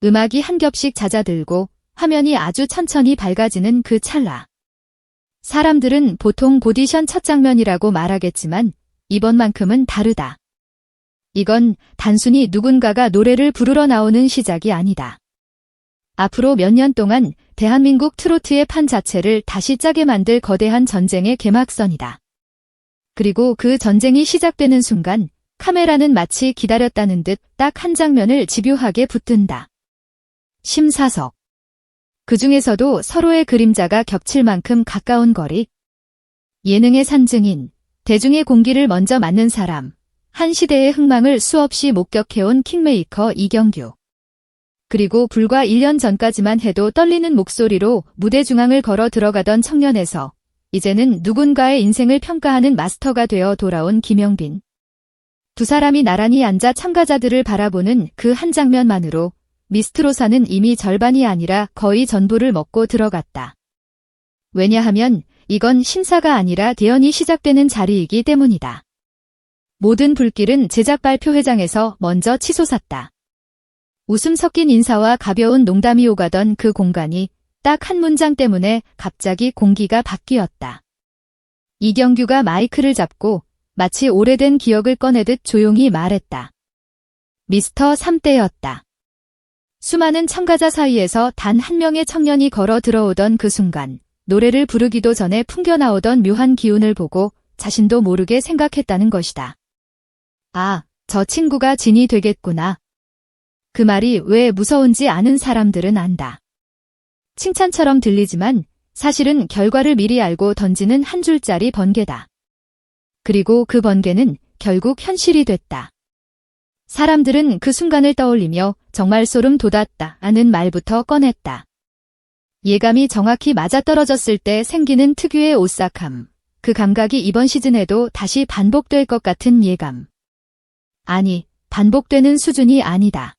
음악이 한 겹씩 잦아들고 화면이 아주 천천히 밝아지는 그 찰나. 사람들은 보통 오디션 첫 장면이라고 말하겠지만 이번만큼은 다르다. 이건 단순히 누군가가 노래를 부르러 나오는 시작이 아니다. 앞으로 몇 년 동안 대한민국 트로트의 판 자체를 다시 짜게 만들 거대한 전쟁의 개막선이다. 그리고 그 전쟁이 시작되는 순간 카메라는 마치 기다렸다는 듯 딱 한 장면을 집요하게 붙든다. 심사석. 그 중에서도 서로의 그림자가 겹칠 만큼 가까운 거리. 예능의 산증인, 대중의 공기를 먼저 맞는 사람, 한 시대의 흥망을 수없이 목격해온 킹메이커 이경규. 그리고 불과 1년 전까지만 해도 떨리는 목소리로 무대 중앙을 걸어 들어가던 청년에서 이제는 누군가의 인생을 평가하는 마스터가 되어 돌아온 김영빈. 두 사람이 나란히 앉아 참가자들을 바라보는 그 한 장면만으로 미스트롯사는 이미 절반이 아니라 거의 전부를 먹고 들어갔다. 왜냐하면 이건 심사가 아니라 대연이 시작되는 자리이기 때문이다. 모든 불길은 제작 발표회장에서 먼저 치솟았다. 웃음 섞인 인사와 가벼운 농담이 오가던 그 공간이 딱 한 문장 때문에 갑자기 공기가 바뀌었다. 이경규가 마이크를 잡고 마치 오래된 기억을 꺼내듯 조용히 말했다. 미스터 3대였다. 수많은 참가자 사이에서 단 한 명의 청년이 걸어 들어오던 그 순간 노래를 부르기도 전에 풍겨나오던 묘한 기운을 보고 자신도 모르게 생각했다는 것이다. 아, 저 친구가 진이 되겠구나. 그 말이 왜 무서운지 아는 사람들은 안다. 칭찬처럼 들리지만 사실은 결과를 미리 알고 던지는 한 줄짜리 번개다. 그리고 그 번개는 결국 현실이 됐다. 사람들은 그 순간을 떠올리며 정말 소름 돋았다 하는 말부터 꺼냈다. 예감이 정확히 맞아떨어졌을 때 생기는 특유의 오싹함. 그 감각이 이번 시즌에도 다시 반복될 것 같은 예감. 아니, 반복되는 수준이 아니다.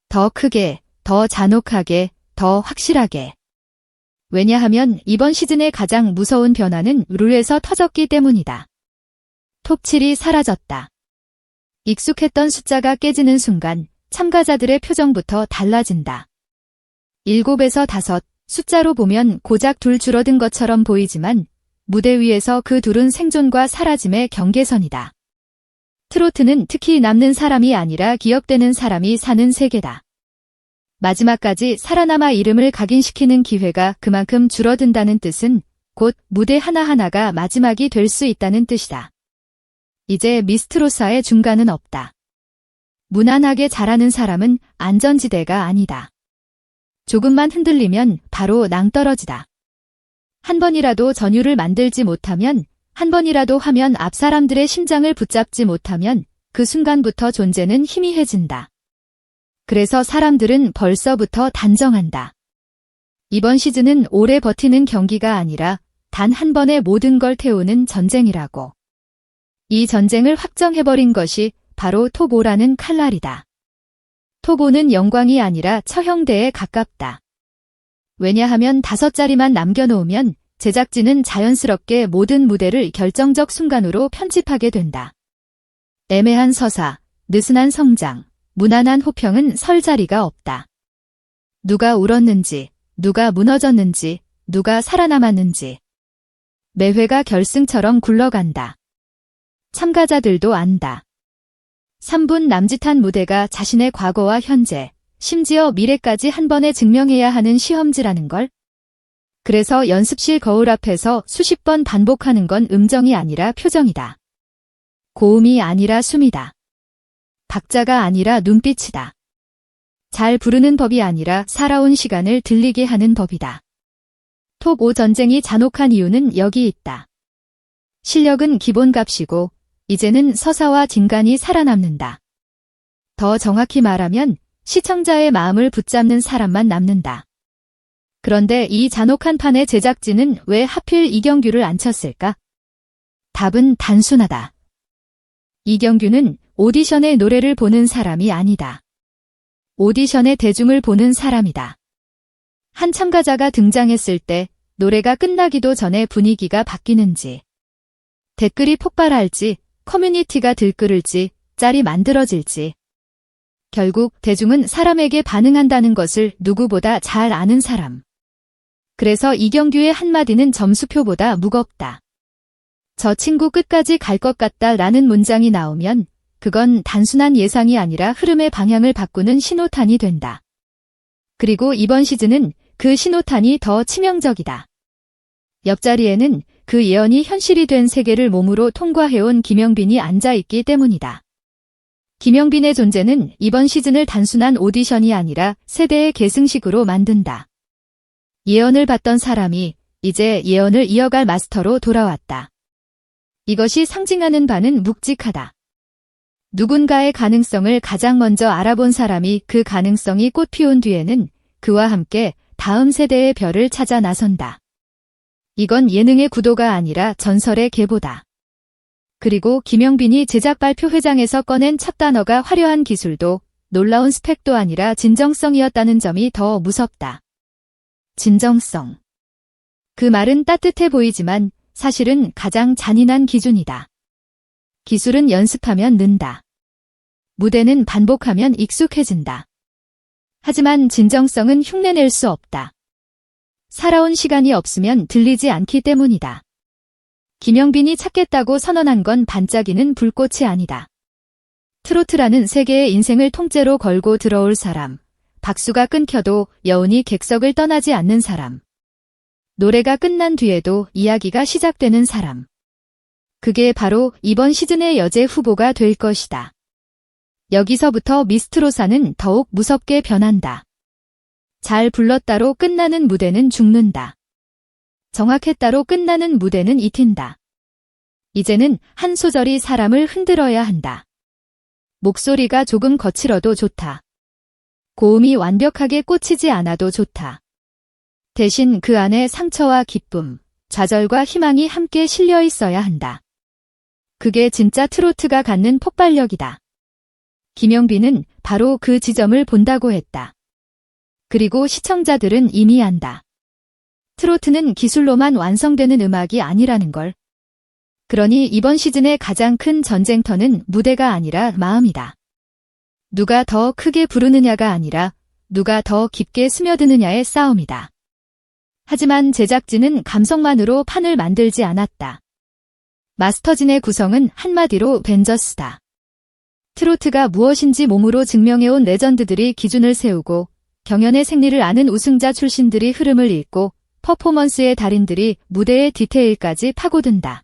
더 크게, 더 잔혹하게, 더 확실하게. 왜냐하면 이번 시즌의 가장 무서운 변화는 룰에서 터졌기 때문이다. 톱7이 사라졌다. 익숙했던 숫자가 깨지는 순간 참가자들의 표정부터 달라진다. 7에서 5, 숫자로 보면 고작 2 줄어든 것처럼 보이지만 무대 위에서 그 둘은 생존과 사라짐의 경계선이다. 트로트는 특히 남는 사람이 아니라 기억되는 사람이 사는 세계다. 마지막까지 살아남아 이름을 각인시키는 기회가 그만큼 줄어든다는 뜻은 곧 무대 하나하나가 마지막이 될 수 있다는 뜻이다. 이제 미스트롯사의 중간은 없다. 무난하게 잘하는 사람은 안전지대가 아니다. 조금만 흔들리면 바로 낭떠러지다. 한 번이라도 전율을 만들지 못하면, 한 번이라도 하면 앞 사람들의 심장을 붙잡지 못하면 그 순간부터 존재는 희미해진다. 그래서 사람들은 벌써부터 단정한다. 이번 시즌은 오래 버티는 경기가 아니라 단 한 번에 모든 걸 태우는 전쟁이라고. 이 전쟁을 확정해버린 것이 바로 톱5라는 칼날이다. 톱5는 영광이 아니라 처형대에 가깝다. 왜냐하면 5자리만 남겨놓으면 제작진은 자연스럽게 모든 무대를 결정적 순간으로 편집하게 된다. 애매한 서사, 느슨한 성장, 무난한 호평은 설 자리가 없다. 누가 울었는지, 누가 무너졌는지, 누가 살아남았는지. 매회가 결승처럼 굴러간다. 참가자들도 안다. 3분 남짓한 무대가 자신의 과거와 현재, 심지어 미래까지 한 번에 증명해야 하는 시험지라는 걸. 그래서 연습실 거울 앞에서 수십 번 반복하는 건 음정이 아니라 표정이다. 고음이 아니라 숨이다. 박자가 아니라 눈빛이다. 잘 부르는 법이 아니라 살아온 시간을 들리게 하는 법이다. 톱5 전쟁이 잔혹한 이유는 여기 있다. 실력은 기본값이고 이제는 서사와 진간이 살아남는다. 더 정확히 말하면 시청자의 마음을 붙잡는 사람만 남는다. 그런데 이 잔혹한 판의 제작진은 왜 하필 이경규를 앉혔을까? 답은 단순하다. 이경규는 오디션의 노래를 보는 사람이 아니다. 오디션의 대중을 보는 사람이다. 한 참가자가 등장했을 때 노래가 끝나기도 전에 분위기가 바뀌는지, 댓글이 폭발할지, 커뮤니티가 들끓을지, 짤이 만들어질지, 결국 대중은 사람에게 반응한다는 것을 누구보다 잘 아는 사람. 그래서 이경규의 한마디는 점수표보다 무겁다. 저 친구 끝까지 갈 것 같다 라는 문장이 나오면 그건 단순한 예상이 아니라 흐름의 방향을 바꾸는 신호탄이 된다. 그리고 이번 시즌은 그 신호탄이 더 치명적이다. 옆자리에는 그 예언이 현실이 된 세계를 몸으로 통과해온 김영빈이 앉아있기 때문이다. 김영빈의 존재는 이번 시즌을 단순한 오디션이 아니라 세대의 계승식으로 만든다. 예언을 받던 사람이 이제 예언을 이어갈 마스터로 돌아왔다. 이것이 상징하는 바는 묵직하다. 누군가의 가능성을 가장 먼저 알아본 사람이 그 가능성이 꽃피운 뒤에는 그와 함께 다음 세대의 별을 찾아 나선다. 이건 예능의 구도가 아니라 전설의 계보다. 그리고 김영빈이 제작 발표 회장에서 꺼낸 첫 단어가 화려한 기술도 놀라운 스펙도 아니라 진정성이었다는 점이 더 무섭다. 진정성. 그 말은 따뜻해 보이지만 사실은 가장 잔인한 기준이다. 기술은 연습하면 는다. 무대는 반복하면 익숙해진다. 하지만 진정성은 흉내낼 수 없다. 살아온 시간이 없으면 들리지 않기 때문이다. 김영빈이 찾겠다고 선언한 건 반짝이는 불꽃이 아니다. 트로트라는 세계의 인생을 통째로 걸고 들어올 사람, 박수가 끊겨도 여운이 객석을 떠나지 않는 사람, 노래가 끝난 뒤에도 이야기가 시작되는 사람. 그게 바로 이번 시즌의 여제 후보가 될 것이다. 여기서부터 미스트로사는 더욱 무섭게 변한다. 잘 불렀다로 끝나는 무대는 죽는다. 정확했다로 끝나는 무대는 잊힌다. 이제는 한 소절이 사람을 흔들어야 한다. 목소리가 조금 거칠어도 좋다. 고음이 완벽하게 꽂히지 않아도 좋다. 대신 그 안에 상처와 기쁨, 좌절과 희망이 함께 실려 있어야 한다. 그게 진짜 트로트가 갖는 폭발력이다. 김영빈은 바로 그 지점을 본다고 했다. 그리고 시청자들은 이미 안다. 트로트는 기술로만 완성되는 음악이 아니라는 걸. 그러니 이번 시즌의 가장 큰 전쟁터는 무대가 아니라 마음이다. 누가 더 크게 부르느냐가 아니라 누가 더 깊게 스며드느냐의 싸움이다. 하지만 제작진은 감성만으로 판을 만들지 않았다. 마스터진의 구성은 한마디로 벤져스다. 트로트가 무엇인지 몸으로 증명해온 레전드들이 기준을 세우고 경연의 생리를 아는 우승자 출신들이 흐름을 읽고 퍼포먼스의 달인들이 무대의 디테일까지 파고든다.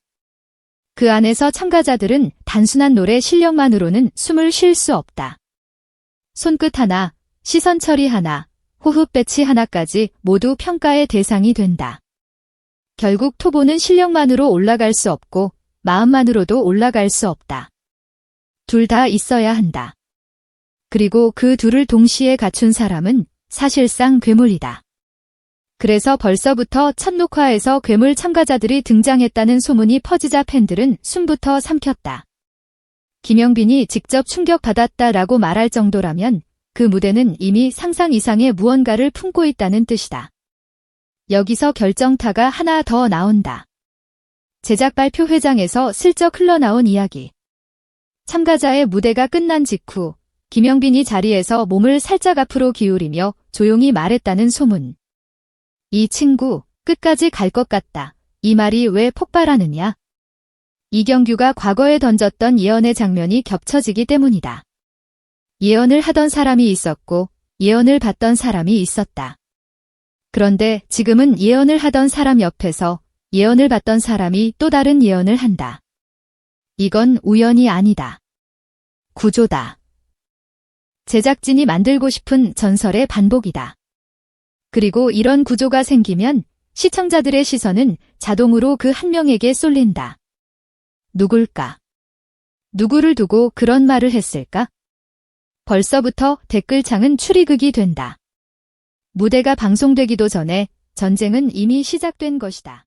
그 안에서 참가자들은 단순한 노래 실력만으로는 숨을 쉴 수 없다. 손끝 하나, 시선 처리 하나, 호흡 배치 하나까지 모두 평가의 대상이 된다. 결국 토보는 실력만으로 올라갈 수 없고 마음만으로도 올라갈 수 없다. 둘 다 있어야 한다. 그리고 그 둘을 동시에 갖춘 사람은 사실상 괴물이다. 그래서 벌써부터 첫 녹화에서 괴물 참가자들이 등장했다는 소문이 퍼지자 팬들은 숨부터 삼켰다. 김영빈이 직접 충격받았다라고 말할 정도라면 그 무대는 이미 상상 이상의 무언가를 품고 있다는 뜻이다. 여기서 결정타가 하나 더 나온다. 제작 발표 회장에서 슬쩍 흘러나온 이야기. 참가자의 무대가 끝난 직후 김영빈이 자리에서 몸을 살짝 앞으로 기울이며 조용히 말했다는 소문. 이 친구 끝까지 갈 것 같다. 이 말이 왜 폭발하느냐? 이경규가 과거에 던졌던 예언의 장면이 겹쳐지기 때문이다. 예언을 하던 사람이 있었고 예언을 받던 사람이 있었다. 그런데 지금은 예언을 하던 사람 옆에서 예언을 받던 사람이 또 다른 예언을 한다. 이건 우연이 아니다. 구조다. 제작진이 만들고 싶은 전설의 반복이다. 그리고 이런 구조가 생기면 시청자들의 시선은 자동으로 그 한 명에게 쏠린다. 누굴까? 누구를 두고 그런 말을 했을까? 벌써부터 댓글창은 추리극이 된다. 무대가 방송되기도 전에 전쟁은 이미 시작된 것이다.